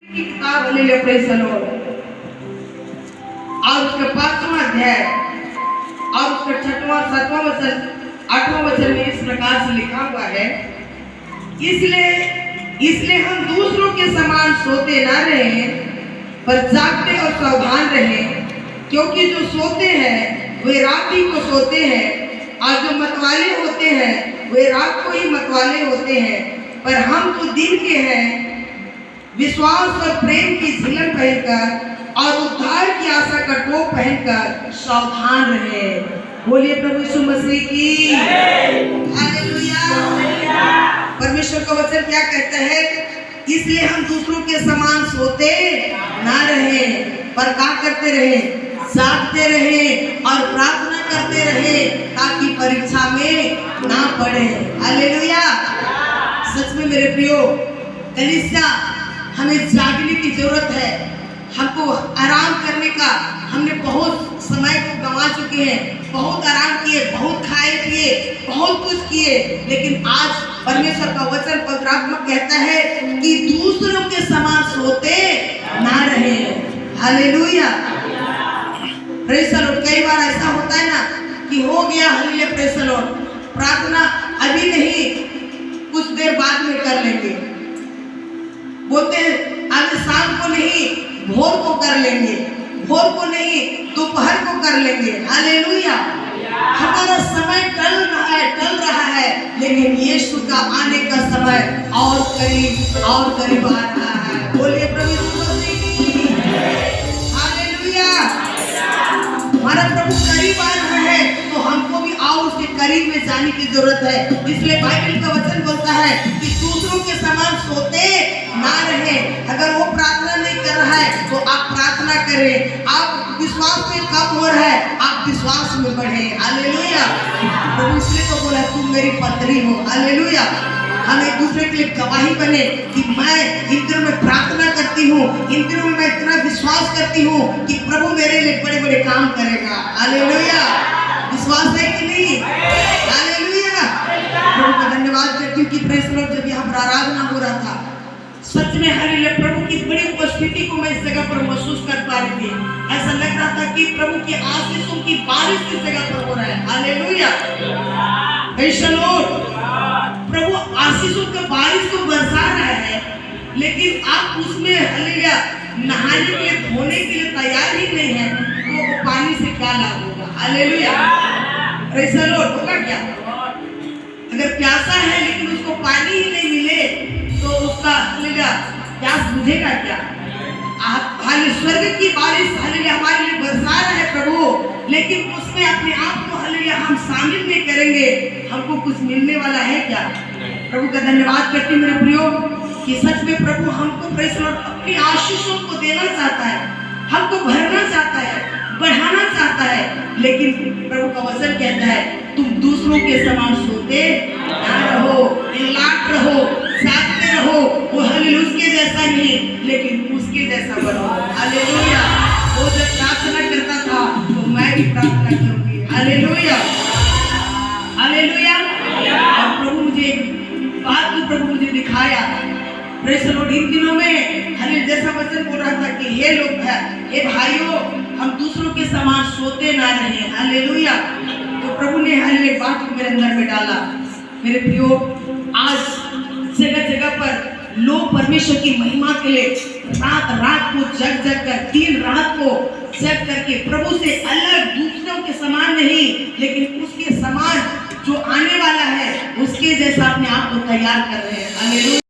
की किताब hallelujah praise the Lord और उसका 5वां अध्याय और उसका 6वां 7वां वचन 8वां वचन में इस प्रकार से लिखा हुआ है, इसलिए हम दूसरों के समान सोते ना रहें पर जागते और सावधान रहें, क्योंकि जो सोते हैं वे रात ही को सोते हैं और जो मतवाले होते हैं वे रात को ही मतवाले होते हैं। पर हम तो दिन के हैं, विश्वास और प्रेम की झिलम पहनकर और उद्धार की आशा का टोप पहनकर सावधान रहे। बोलिए प्रभु यीशु मसीह की हालेलुया। परमेश्वर का वचन क्या कहता है? इसलिए हम दूसरों के समान सोते ना रहे पर क्या करते रहे? जागते रहे और प्रार्थना करते रहे ताकि परीक्षा में ना पड़े। हालेलुया। सच में मेरे प्रियो कलीसिया, हमें जागने की जरूरत है। हमको आराम करने का, हमने बहुत समय को गंवा चुके हैं, बहुत आराम किए, बहुत खाए पिए, बहुत कुछ किए, लेकिन आज परमेश्वर का वचन पवित्र आत्मा कहता है कि दूसरों के समान सोते ना रहे। Hallelujah praise the Lord. कई बार ऐसा होता है ना कि हो गया हालेलुया प्रेज़ द लॉर्ड, प्रार्थना अभी नहीं, कुछ देर बाद में कर लेंगे, बोलते हैं आज शाम को नहीं भोर को कर लेंगे, भोर को नहीं दोपहर को कर लेंगे। हालेलुया। हमारा समय टल रहा है, लेकिन यीशु का आने का समय और करीब आ रहा है। बोलिए प्रभु यीशु मसीह की हालेलुया। हमारा प्रभु करीब आ रहा है तो हमको भी और उसके करीब में जाने की जरूरत है। इसलिए बाइबल का वचन बोलता है कि दूसरों के समान सोते ना रहे। अगर वो प्रार्थना नहीं कर रहा है तो आप प्रार्थना करें। आप विश्वास में कम हो रहा है, आप विश्वास में बढ़े। हालेलुया। प्रभु इसलिए तो बोला तुम मेरी पत्री हो। हालेलुया। हम एक दूसरे के लिए गवाही बने कि मैं इन दिनों में प्रार्थना करती हूँ, इन दिनों में मैं इतना विश्वास करती हूँ कि प्रभु मेरे लिए बड़े बड़े काम करेगा। हालेलुया। विश्वास है कि नहीं? हालेलुया। प्रभु का धन्यवाद करती हूँ कि प्रेज़ द लॉर्ड, जब यहाँ पर आराधना हो रहा था, सच में हालेलुया प्रभु की बड़ी उपस्थिति को मैं इस जगह पर महसूस कर पा रही थी। ऐसा लग रहा था कि प्रभु की आशीषों की बारिश इस जगह पर हो रहा है। Hallelujah praise the Lord. प्रभु आशीषों का बारिश तो बरसा रहा है, लेकिन आप उसमें हालेलुया नहाने के लिए, धोने के लिए तैयार ही नहीं है तो वो पानी से क्या लाभ होगा? Hallelujah praise the Lord. होगा क्या? अगर प्यासा है लेकिन उसको पानी ही नहीं मिले तो उसका हालेलुया प्यास बुझेगा क्या? हालेलुया स्वर्ग की बारिश हालेलुया हमारे लिए बरसा रहा है प्रभु, लेकिन उसमें अपने आप को हालेलुया हम शामिल नहीं करेंगे, हमको कुछ मिलने वाला है क्या? प्रभु का धन्यवाद करते मेरे प्रियो कि सच में प्रभु हमको प्रेज़ द लॉर्ड अपनी आशीषों को देना चाहता है, हमको भरना चाहता है, बढ़ाना चाहता है, लेकिन प्रभु का वचन कहता है तुम दूसरों के समान सोते ना रहो, निर्लाट रहो, जागते रहो। वो हालेलुया उसके जैसा नहीं लेकिन उसके जैसा बनो। हालेलुया। वो जब प्रार्थना करता था तो मैं भी प्रार्थना करूंगी। Hallelujah hallelujah. और प्रभु मुझे बात को प्रभु मुझे दिखाया प्रेज़ द लॉर्ड इन दिनों में हालेलुया जैसा वचन बोल रहा था कि हे लोग, हे भाइयों, हम दूसरों के समान सोते ना रहे। हालेलुया। तो प्रभु ने हालेलुया बात को मेरे अंदर में डाला। मेरे प्रियो, आज जगह जगह पर लोग परमेश्वर की महिमा के लिए रात को जग कर, दिन रात को जग करके प्रभु से अलग, दूसरों के समान नहीं लेकिन उसके समान जो आने वाला है उसके जैसा अपने आप को तैयार कर रहे हैं। हालेलुया।